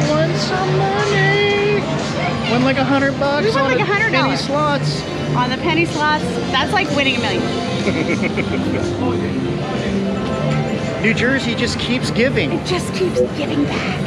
won some money. Won like $100 We won on like the $100 penny slots. on the penny slots. That's like winning $1 million. New Jersey just keeps giving. It just keeps giving back.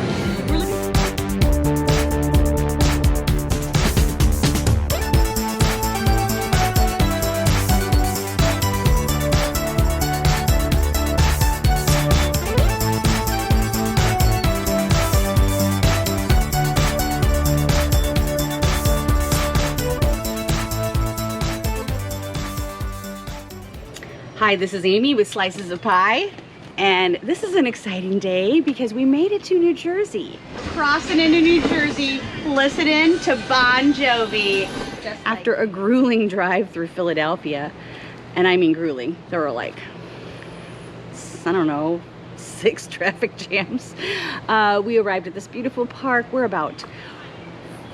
Hi, this is Amy with Slices of Pie, and this is an exciting day because we made it to New Jersey. Crossing into New Jersey, listening to Bon Jovi. After a grueling drive through Philadelphia, and I mean grueling, there were like, I don't know, 6 traffic jams. We arrived at this beautiful park. We're about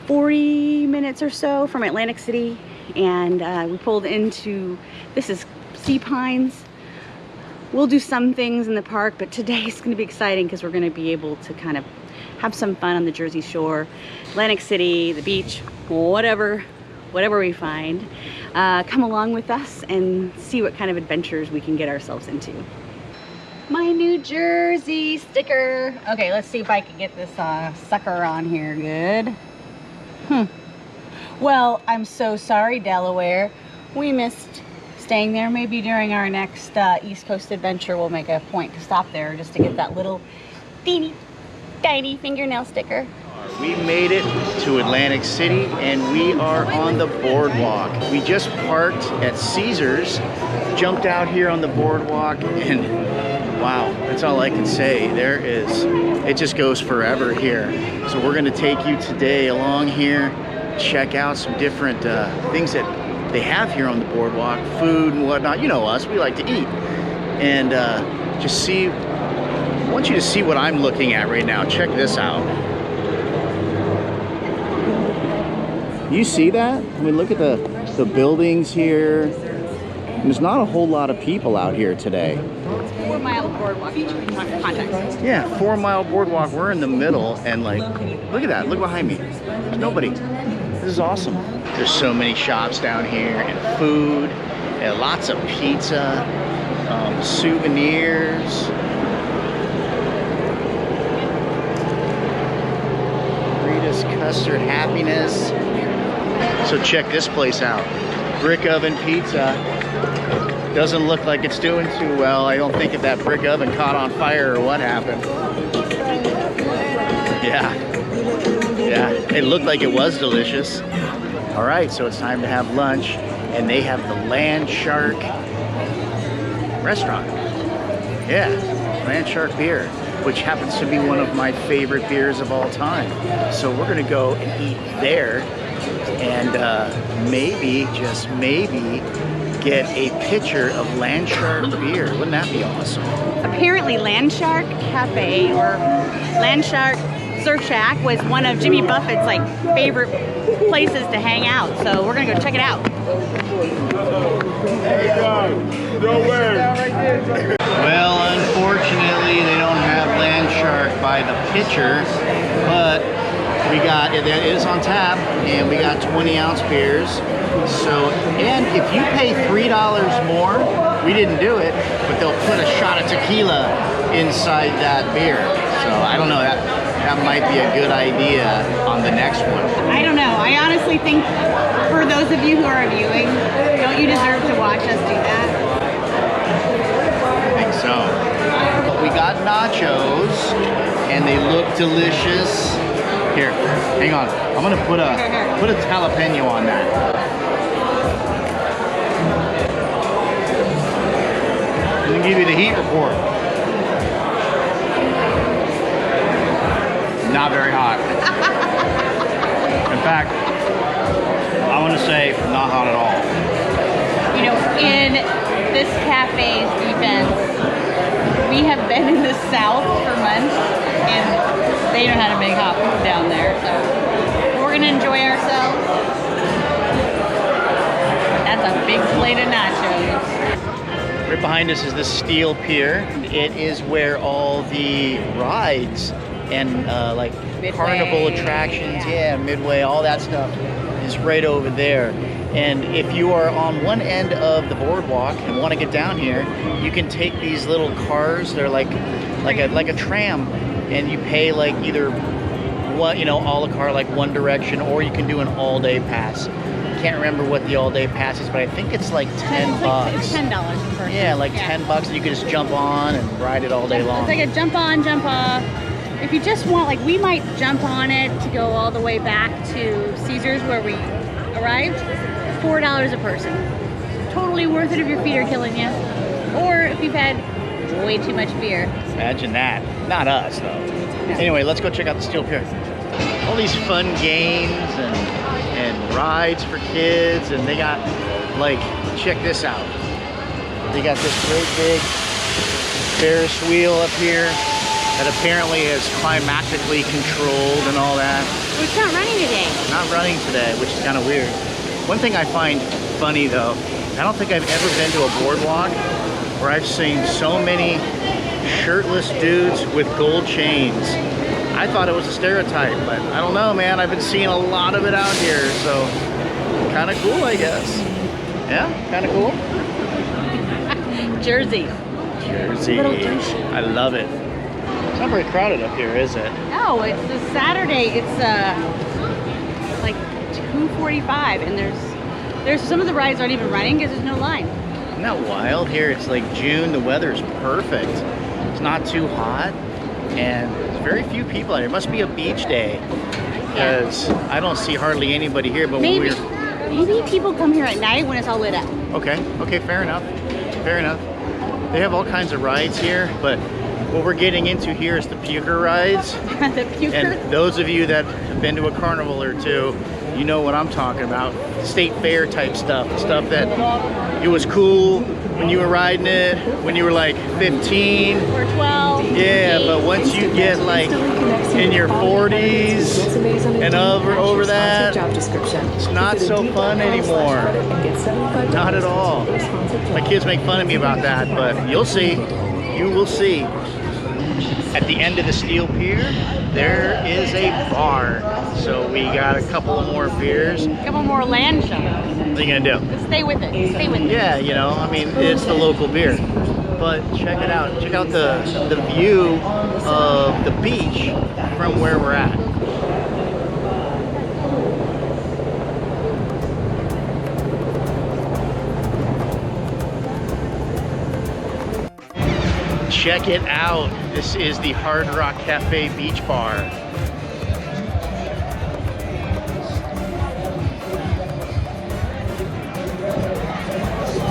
40 minutes or so from Atlantic City, and we pulled into, this is Sea Pines. We'll do some things in the park, but today is going to be exciting because we're going to be able to kind of have some fun on the Jersey Shore, Atlantic City, the beach, whatever we find. Come along with us and see what kind of adventures we can get ourselves into. My New Jersey sticker. Okay, let's see if I can get this sucker on here good. Well, I'm so sorry, Delaware. We missed staying there. Maybe during our next East Coast adventure, we'll make a point to stop there just to get that little teeny tiny fingernail sticker. We made it to Atlantic City and we are on the boardwalk. We just parked at Caesars, jumped out here on the boardwalk, and wow, that's all I can say. It just goes forever here. So we're gonna take you today along here, check out some different things that they have here on the boardwalk, food and whatnot. You know us, we like to eat. And just see, I want you to see what I'm looking at right now. Check this out. You see that? I mean, look at the buildings here. And there's not a whole lot of people out here today. It's 4 Mile Boardwalk context. Yeah, 4 Mile Boardwalk. We're in the middle, and like, look at that. Look behind me. There's nobody. This is awesome. There's so many shops down here, and food, and lots of pizza, souvenirs. Rita's Custard Happiness. So check this place out. Brick oven pizza. Doesn't look like it's doing too well. I don't think if that brick oven caught on fire or what happened. Yeah, it looked like it was delicious. All right, so it's time to have lunch, and they have the Land Shark restaurant. Yeah, Land Shark beer, which happens to be one of my favorite beers of all time. So we're gonna go and eat there, and maybe, just maybe, get a pitcher of Land Shark beer. Wouldn't that be awesome? Apparently Land Shark Cafe or Land Shark Surf Shack was one of Jimmy Buffett's like favorite places to hang out. So we're gonna go check it out. There you go. No way. Well, unfortunately, they don't have Land Shark by the pitcher, but we got it is on tap, and we got 20-ounce beers. So, and if you pay $3 more, we didn't do it, but they'll put a shot of tequila inside that beer. So I don't know, that might be a good idea on the next one. I don't know. I honestly think for those of you who are viewing, don't you deserve to watch us do that? I think so. We got nachos, and they look delicious. Here, hang on. I'm gonna put a jalapeno on that. I'm gonna give you the heat report. Not very hot. In fact, I want to say not hot at all. You know, in this cafe's defense, we have been in the South for months, and they know how to make hot food down there. So we're gonna enjoy ourselves. That's a big plate of nachos. Right behind us is the Steel Pier. It is where all the rides and like Midway, carnival attractions, yeah, Midway, all that stuff is right over there. And if you are on one end of the boardwalk and want to get down here, you can take these little cars. They're like a tram, and you pay like either what, you know, a la carte, like One Direction, or you can do an all-day pass. Can't remember what the all-day pass is, but I think it's like 10 bucks. It's $10 per person. Yeah, like 10 bucks, and you can just jump on and ride it all day long. It's like a jump on, jump off. If you just want, like, we might jump on it to go all the way back to Caesars where we arrived. $4 a person. Totally worth it if your feet are killing you, or if you've had way too much beer. Imagine that. Not us, though. No. Anyway, let's go check out the Steel Pier. All these fun games and rides for kids, and they got, like, check this out. They got this great big Ferris wheel up here that apparently is climatically controlled and all that. Well, it's not running today. Not running today, which is kind of weird. One thing I find funny, though, I don't think I've ever been to a boardwalk where I've seen so many shirtless dudes with gold chains. I thought it was a stereotype, but I don't know, man. I've been seeing a lot of it out here, so kind of cool, I guess. Yeah, kind of cool. Jersey. Jersey. I love it. It's not very crowded up here, is it? No, it's the Saturday. It's like 2:45, and there's some of the rides aren't even running because there's no line. Isn't that wild? Here it's like June, the weather's perfect. It's not too hot, and there's very few people out here. It must be a beach day, because I don't see hardly anybody here. But Maybe when maybe people come here at night when it's all lit up. okay, fair enough. Fair enough. They have all kinds of rides here, but what we're getting into here is the puker rides. The puker. And those of you that have been to a carnival or two, you know what I'm talking about. State fair type stuff. Stuff that it was cool when you were riding it, when you were like 15. Or 12. Yeah, but once you get like in your 40s and over that, it's not so fun anymore. Not at all. My kids make fun of me about that, but you'll see. You will see. At the end of the Steel Pier, there is a bar. So we got a couple of more beers. A couple more land shots. What are you gonna do? Stay with it. Stay with it. Yeah, you know, I mean, it's the local beer. But check it out. Check out the view of the beach from where we're at. Check it out. This is the Hard Rock Cafe Beach Bar.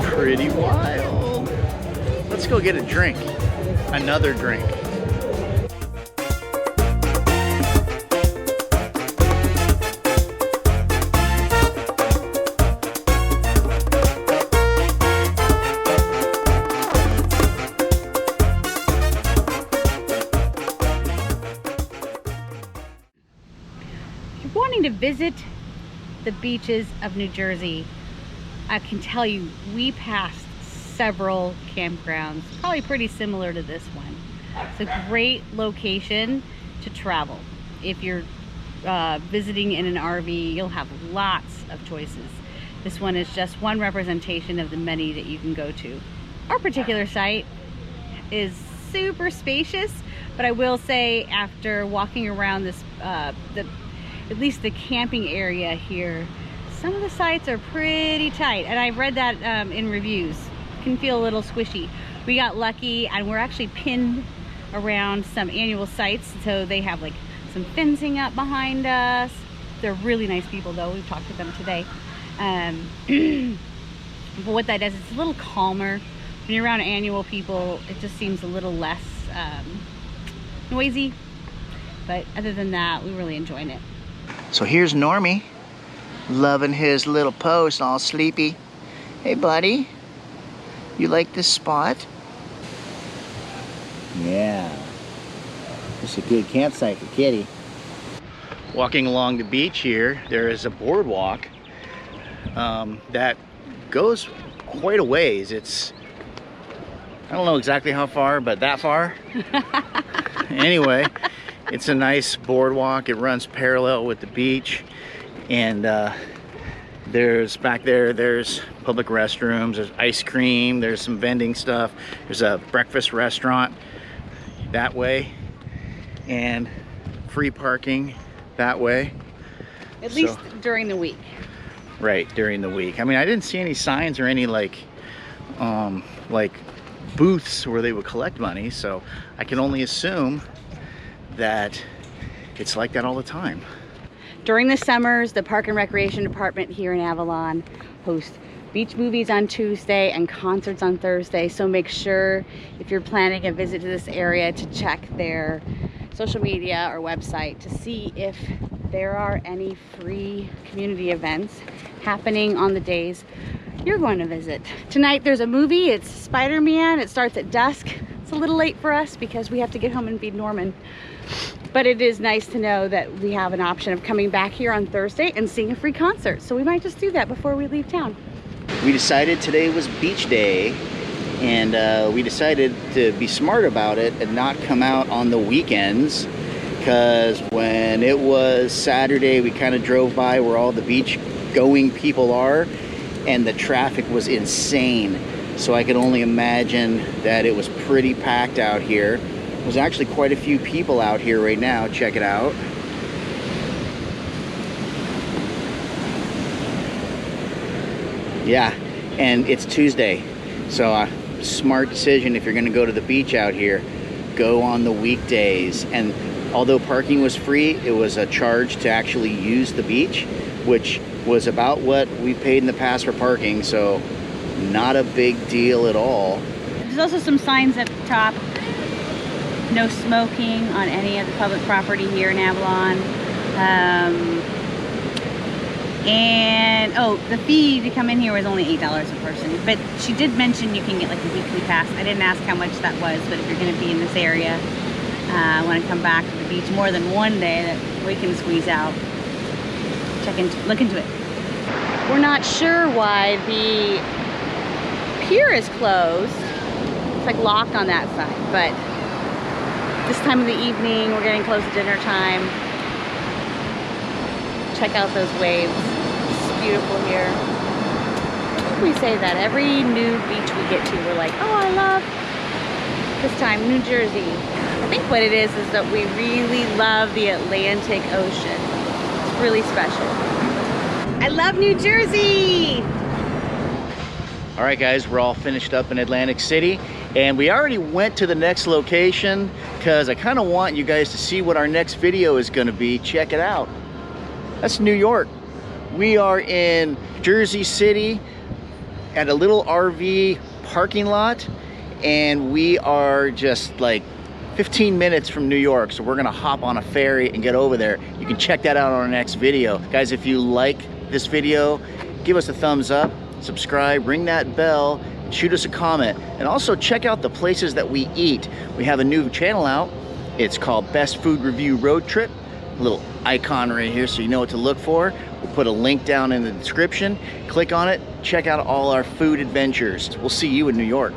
Pretty wild. Let's go get a drink. Another drink. Wanting to visit the beaches of New Jersey, I can tell you we passed several campgrounds, probably pretty similar to this one. It's a great location to travel. If you're visiting in an RV, you'll have lots of choices. This one is just one representation of the many that you can go to. Our particular site is super spacious, but I will say after walking around this, at least the camping area here, some of the sites are pretty tight, and I've read that in reviews. Can feel a little squishy. We got lucky, and we're actually pinned around some annual sites, so they have like some fencing up behind us. They're really nice people, though. We've talked to them today. But what that does, it's a little calmer. When you're around annual people, it just seems a little less noisy. But other than that, we're really enjoying it. So here's Normie, loving his little post, all sleepy. Hey buddy, you like this spot? Yeah, it's a good campsite for Kitty. Walking along the beach here, there is a boardwalk that goes quite a ways. It's, I don't know exactly how far, but that far. Anyway, It's a nice boardwalk. It runs parallel with the beach, and there's back there's public restrooms, there's ice cream, there's some vending stuff, there's a breakfast restaurant that way, and free parking that way. At least during the week. Right, during the week. I mean, I didn't see any signs or any like booths where they would collect money, so I can only assume that it's like that all the time. During the summers, the Park and Recreation Department here in Avalon hosts beach movies on Tuesday and concerts on Thursday. So make sure, if you're planning a visit to this area, to check their social media or website to see if there are any free community events happening on the days you're going to visit. Tonight there's a movie. It's Spider-Man. It starts at dusk. It's a little late for us because we have to get home and feed Norman. But it is nice to know that we have an option of coming back here on Thursday and seeing a free concert. So we might just do that before we leave town. We decided today was beach day, and we decided to be smart about it and not come out on the weekends, because when it was Saturday, we kind of drove by where all the beach going people are, and the traffic was insane. So I could only imagine that it was pretty packed out here. There's actually quite a few people out here right now. Check it out. Yeah, and it's Tuesday. So smart decision, if you're gonna go to the beach out here, go on the weekdays. And although parking was free, it was a charge to actually use the beach, which was about what we paid in the past for parking, so not a big deal at all. There's also some signs up top. No smoking on any of the public property here in Avalon. And oh, the fee to come in here was only $8 a person. But she did mention you can get like a weekly pass. I didn't ask how much that was, but if you're going to be in this area, want to come back to the beach more than one day that we can squeeze out, look into it. We're not sure why the pier is closed. It's like locked on that side, but this time of the evening, we're getting close to dinner time. Check out those waves. It's beautiful here. We say that every new beach we get to, we're like, oh, I love this time, New Jersey. I think what it is that we really love the Atlantic Ocean. It's really special. I love New Jersey! All right, guys, we're all finished up in Atlantic City, and we already went to the next location because I kind of want you guys to see what our next video is going to be. Check it out. That's New York. We are in Jersey City at a little RV parking lot, and we are just like 15 minutes from New York, so we're gonna hop on a ferry and get over there. You can check that out on our next video. Guys, if you like this video, give us a thumbs up, subscribe, ring that bell, shoot us a comment, and also check out the places that we eat. We have a new channel out. It's called Best Food Review Road Trip. A little icon right here so you know what to look for. We'll put a link down in the description. Click on it, check out all our food adventures. We'll see you in New York.